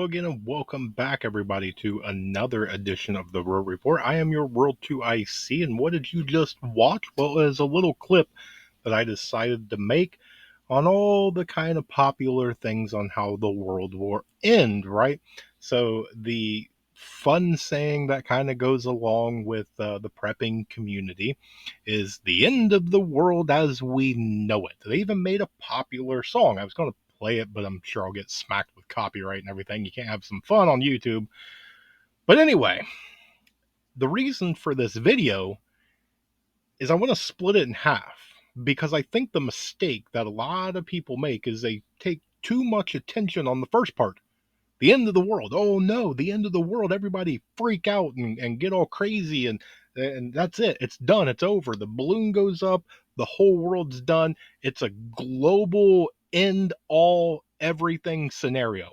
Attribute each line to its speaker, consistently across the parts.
Speaker 1: again, and welcome back, everybody, to another edition of the World Report. I am your World 2IC, and what did you just watch? Well, it was a little clip that I decided to make on all the kind of popular things on how the world will end, right? So, the fun saying that kind of goes along with the prepping community is the end of the world as we know it. They even made a popular song. I was going to play it, but I'm sure I'll get smacked with copyright and everything. You can't have some fun on YouTube. But anyway, the reason for this video is I want to split it in half because I think the mistake that a lot of people make is they take too much attention on the first part. The end of the world. Oh no, the end of the world. Everybody freak out and get all crazy and that's it. It's done. It's over. The balloon goes up. The whole world's done. It's a global end all everything scenario.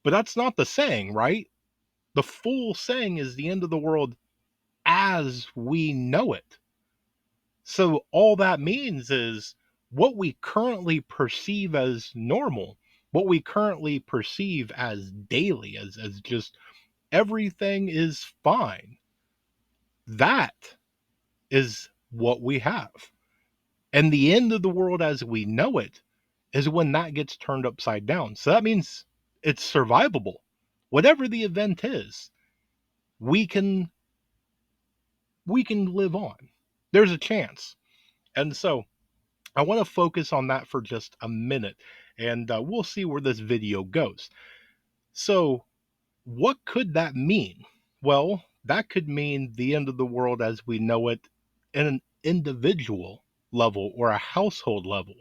Speaker 1: But that's not the saying, right? The full saying is the end of the world as we know it. So all that means is what we currently perceive as normal, what we currently perceive as daily, as just everything is fine. That is what we have. And the end of the world as we know it is when that gets turned upside down. So that means it's survivable. Whatever the event is, we can live on. There's a chance. And so I want to focus on that for just a minute, and we'll see where this video goes. So, what could that mean? Well, that could mean the end of the world as we know it in an individual level or a household level.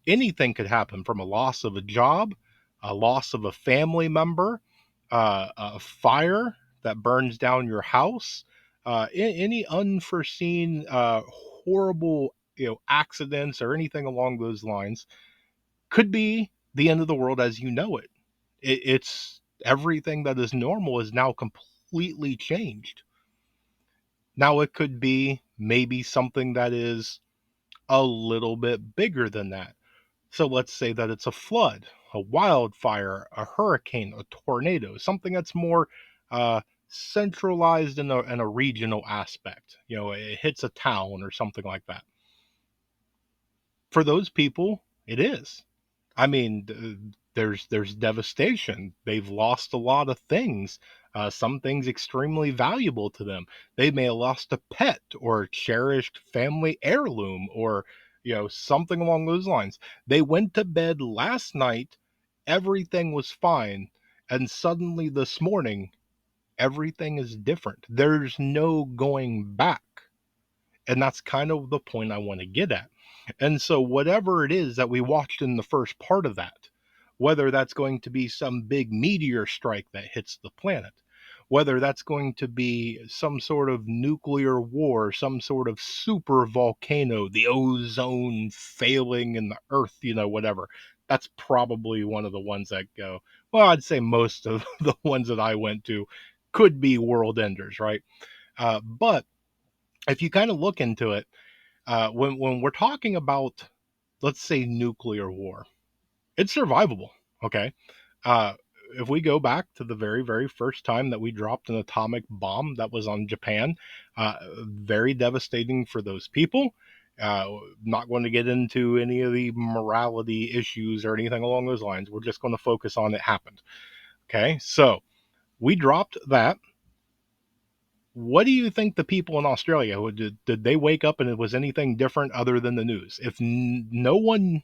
Speaker 1: Anything could happen, from a loss of a job, a loss of a family member, a fire that burns down your house, any unforeseen horrible accidents or anything along those lines could be the end of the world as you know it. It's everything that is normal is now completely changed. Now it could be maybe something that is a little bit bigger than that. So let's say that it's a flood, a wildfire, a hurricane, a tornado, something that's more centralized in a regional aspect. It hits a town or something like that. For those people, it is. I mean, there's devastation. They've lost a lot of things. Some things extremely valuable to them. They may have lost a pet or a cherished family heirloom or something along those lines. They went to bed last night, everything was fine, and suddenly this morning everything is different. There's no going back. And that's kind of the point I want to get at. And so, whatever it is that we watched in the first part of that, whether that's going to be some big meteor strike that hits the planet, whether that's going to be some sort of nuclear war, some sort of super volcano, the ozone failing in the earth, whatever, that's probably one of the ones that go, well, I'd say most of the ones that I went to could be world enders, right? But if you kind of look into it, when we're talking about, let's say, nuclear war, it's survivable. Okay, uh, if we go back to the very very first time that we dropped an atomic bomb that was on Japan, very devastating for those people. Uh, Not going to get into any of the morality issues or anything along those lines. We're just going to focus on it happened. Okay, so we dropped that. What do you think the people in Australia did they wake up and it was anything different other than the news? If no one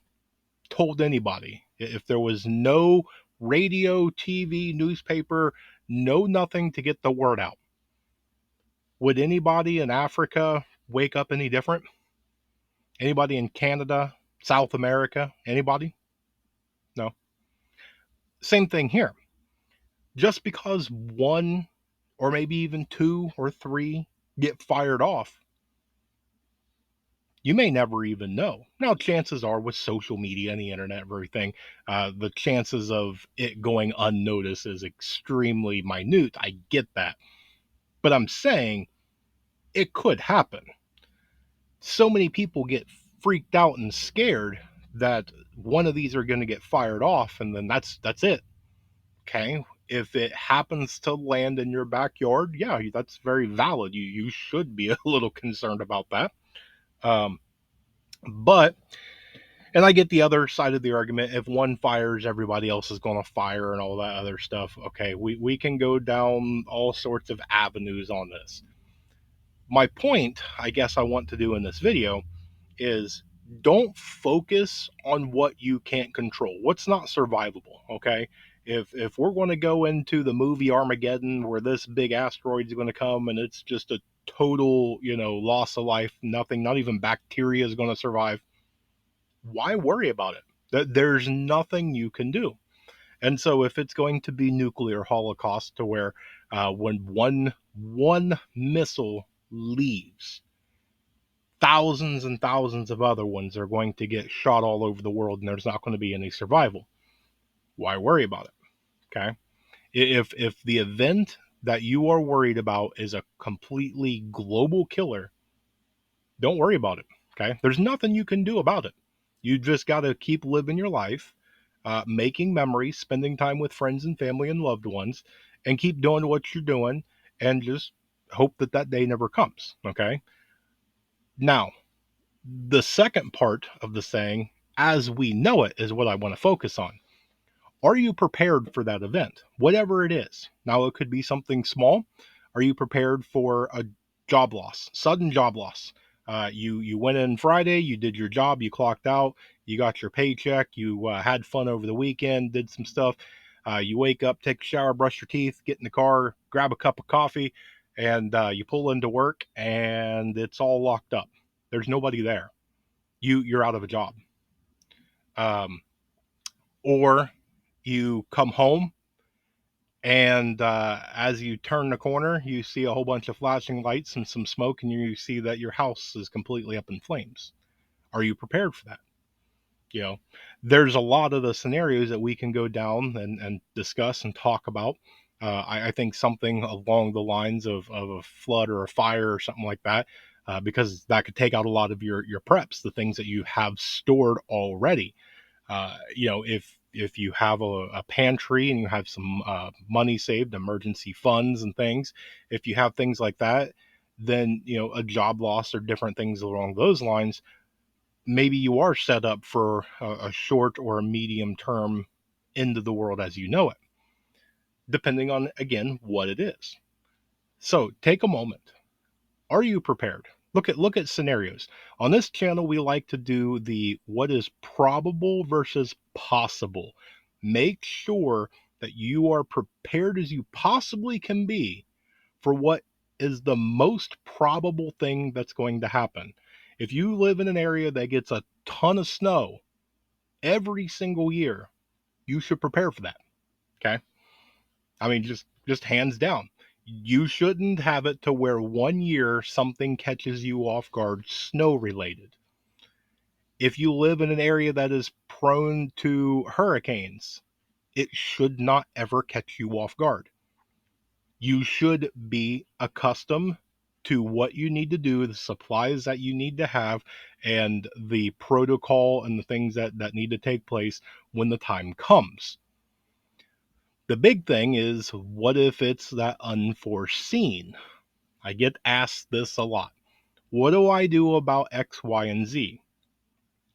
Speaker 1: told anybody, if there was no radio, TV, newspaper, no nothing to get the word out, would anybody in Africa wake up any different? Anybody in Canada, South America, anybody? No. Same thing here. Just because one or maybe even two or three get fired off, you may never even know. Now, chances are with social media and the internet and everything, the chances of it going unnoticed is extremely minute. I get that. But I'm saying it could happen. So many people get freaked out and scared that one of these are going to get fired off, and then that's it. Okay, if it happens to land in your backyard, yeah, that's very valid. You should be a little concerned about that. Um, but and I get the other side of the argument. If one fires, everybody else is going to fire and all that other stuff. Okay, we can go down all sorts of avenues on this. My point, I guess, I want to do in this video is don't focus on what you can't control, what's not survivable. Okay, if we're going to go into the movie Armageddon, where this big asteroid is going to come and it's just a total, loss of life, nothing, not even bacteria is going to survive, why worry about it? There's nothing you can do. And so if it's going to be nuclear holocaust, to where when one missile leaves, thousands and thousands of other ones are going to get shot all over the world, and there's not going to be any survival, why worry about it? Okay, if the event that you are worried about is a completely global killer, don't worry about it. Okay, there's nothing you can do about it. You just got to keep living your life, making memories, spending time with friends and family and loved ones, and keep doing what you're doing, and just hope that that day never comes. Okay, now the second part of the saying, as we know it, is what I want to focus on. Are you prepared for that event? Whatever it is. Now, it could be something small. Are you prepared for a job loss, sudden job loss? You went in Friday, you did your job, you clocked out, you got your paycheck, you had fun over the weekend, did some stuff. You wake up, take a shower, brush your teeth, get in the car, grab a cup of coffee, and you pull into work, and it's all locked up. There's nobody there. You're out of a job. Um, or you come home, and as you turn the corner, you see a whole bunch of flashing lights and some smoke, and you see that your house is completely up in flames. Are you prepared for that? You know, there's a lot of the scenarios that we can go down and discuss and talk about. I think something along the lines of a flood or a fire or something like that, because that could take out a lot of your preps, the things that you have stored already. If you have a pantry and you have some money saved, emergency funds and things, if you have things like that, then a job loss or different things along those lines, maybe you are set up for a short or a medium term end of the world as you know it, depending on, again, what it is. So take a moment. Are you prepared? Look at scenarios. On this channel, we like to do the what is probable versus possible. Make sure that you are prepared as you possibly can be for what is the most probable thing that's going to happen. If you live in an area that gets a ton of snow every single year, you should prepare for that. Okay? I mean, just hands down. You shouldn't have it to where one year something catches you off guard, snow related. If you live in an area that is prone to hurricanes, it should not ever catch you off guard. You should be accustomed to what you need to do, the supplies that you need to have, and the protocol and the things that need to take place when the time comes. The big thing is, what if it's that unforeseen? I get asked this a lot. What do I do about X, Y, and Z?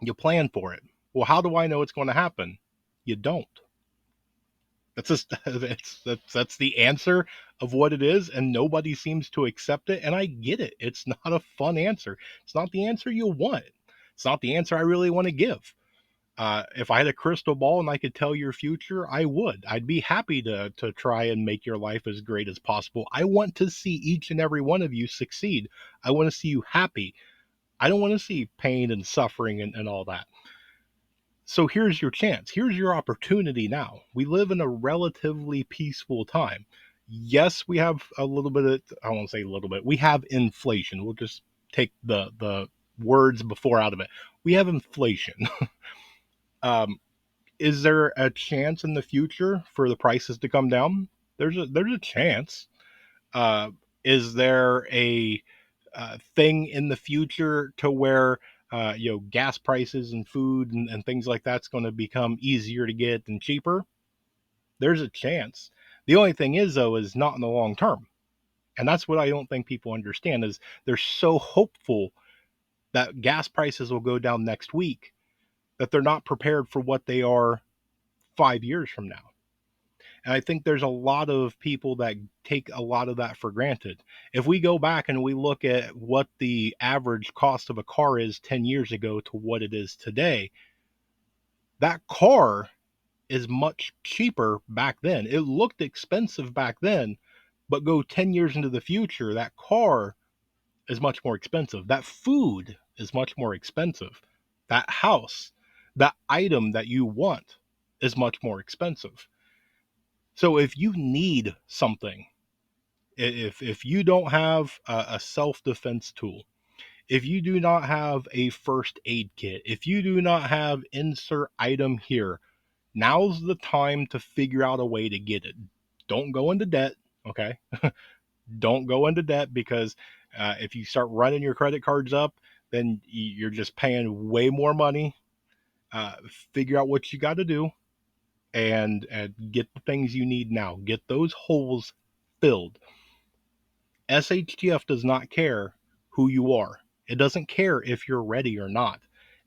Speaker 1: You plan for it. Well, how do I know it's going to happen? You don't. That's just that's the answer of what it is, and nobody seems to accept it. And I get it. It's not a fun answer. It's not the answer you want. It's not the answer I really want to give. If I had a crystal ball and I could tell your future, I would. I'd be happy to try and make your life as great as possible. I want to see each and every one of you succeed. I want to see you happy. I don't want to see pain and suffering and all that. So here's your chance. Here's your opportunity now. We live in a relatively peaceful time. Yes, we have a little bit of, I won't say a little bit, we have inflation. We'll just take the words before out of it. We have inflation. um, is there a chance in the future for the prices to come down? There's a chance. Uh, is there a thing in the future to where gas prices and food and things like that's going to become easier to get and cheaper? there's a chance. The only thing is, though, is not in the long term. And that's what I don't think people understand is they're so hopeful that gas prices will go down next week that they're not prepared for what they are 5 years from now. And I think there's a lot of people that take a lot of that for granted. If we go back and we look at what the average cost of a car is 10 years ago to what it is today, that car is much cheaper back then. It looked expensive back then, but go 10 years into the future, that car is much more expensive. That food is much more expensive. That house, that item that you want is much more expensive. So if you need something, if you don't have a self-defense tool, if you do not have a first aid kit, if you do not have insert item here, now's the time to figure out a way to get it. Don't go into debt, okay? Don't go into debt because if you start running your credit cards up, then you're just paying way more money. Figure out what you got to do and get the things you need now. Get those holes filled. SHTF does not care who you are. It doesn't care if you're ready or not.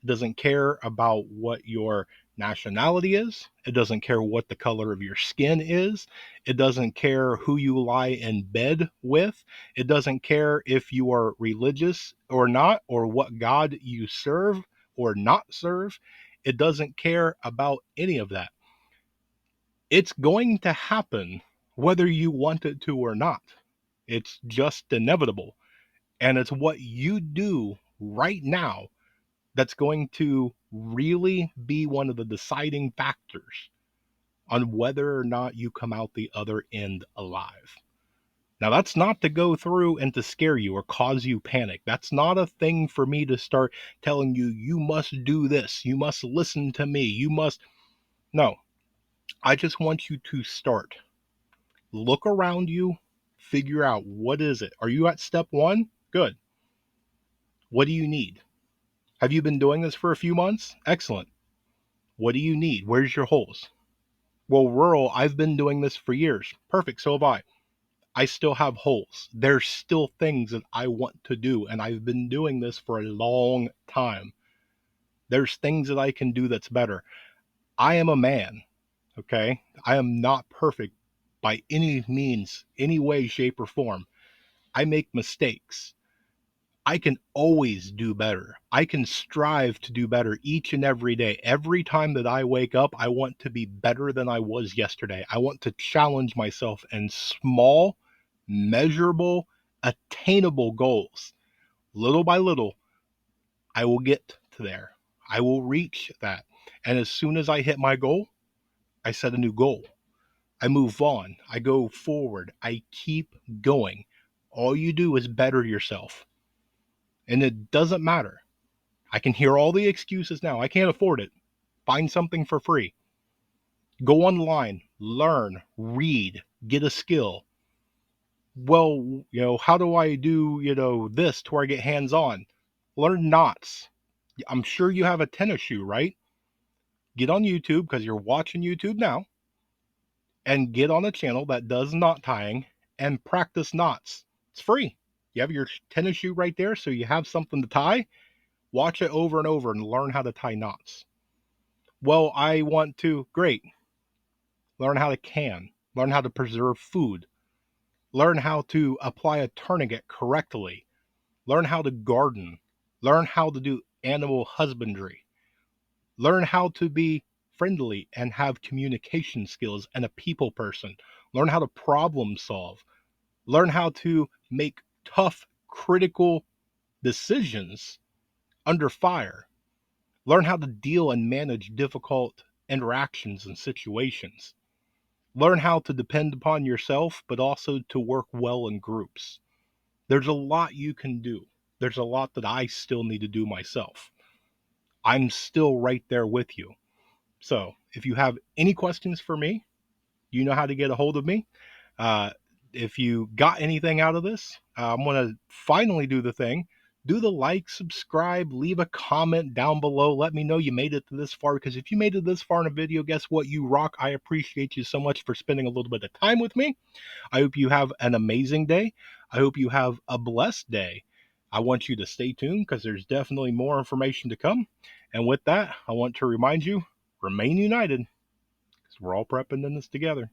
Speaker 1: It doesn't care about what your nationality is. It doesn't care what the color of your skin is. It doesn't care who you lie in bed with. It doesn't care if you are religious or not, or what God you serve or not serve. It doesn't care about any of that. It's going to happen whether you want it to or not. It's just inevitable. And it's what you do right now that's going to really be one of the deciding factors on whether or not you come out the other end alive. Now, that's not to go through and to scare you or cause you panic. That's not a thing for me to start telling you, you must do this, you must listen to me, you must. No, I just want you to start. Look around you, figure out what is it. Are you at step one? Good. What do you need? Have you been doing this for a few months? Excellent. What do you need? Where's your holes? Well, rural, I've been doing this for years. Perfect. So have I. I still have holes. There's still things that I want to do, and I've been doing this for a long time. There's things that I can do that's better. I am a man, okay? I am not perfect by any means, any way, shape, or form. I make mistakes. I can always do better. I can strive to do better each and every day. Every time that I wake up, I want to be better than I was yesterday. I want to challenge myself in small, measurable, attainable goals. Little by little, I will get to there. I will reach that. And as soon as I hit my goal, I set a new goal. I move on. I go forward. I keep going. All you do is better yourself. And it doesn't matter. I can hear all the excuses now. I can't afford it. Find something for free. Go online, learn, read, get a skill. Well, how do I do, this to where I get hands on? Learn knots. I'm sure you have a tennis shoe, right? Get on YouTube because you're watching YouTube now and get on a channel that does knot tying and practice knots. It's free. You have your tennis shoe right there, so you have something to tie. Watch it over and over and learn how to tie knots. Well, I want to. Great. Learn how to can. Learn how to preserve food. Learn how to apply a tourniquet correctly. Learn how to garden. Learn how to do animal husbandry. Learn how to be friendly and have communication skills and a people person. Learn how to problem solve. Learn how to make tough, critical decisions under fire. Learn how to deal and manage difficult interactions and situations. Learn how to depend upon yourself, but also to work well in groups. There's a lot you can do. There's a lot that I still need to do myself. I'm still right there with you. So if you have any questions for me, you know how to get a hold of me. Uh, if you got anything out of this, I'm going to finally do the thing. do the like, subscribe, leave a comment down below. Let me know you made it to this far, because if you made it this far in a video, guess what? You rock. I appreciate you so much for spending a little bit of time with me. I hope you have an amazing day. I hope you have a blessed day. I want you to stay tuned because there's definitely more information to come. And with that, I want to remind you, remain united, because we're all prepping in this together.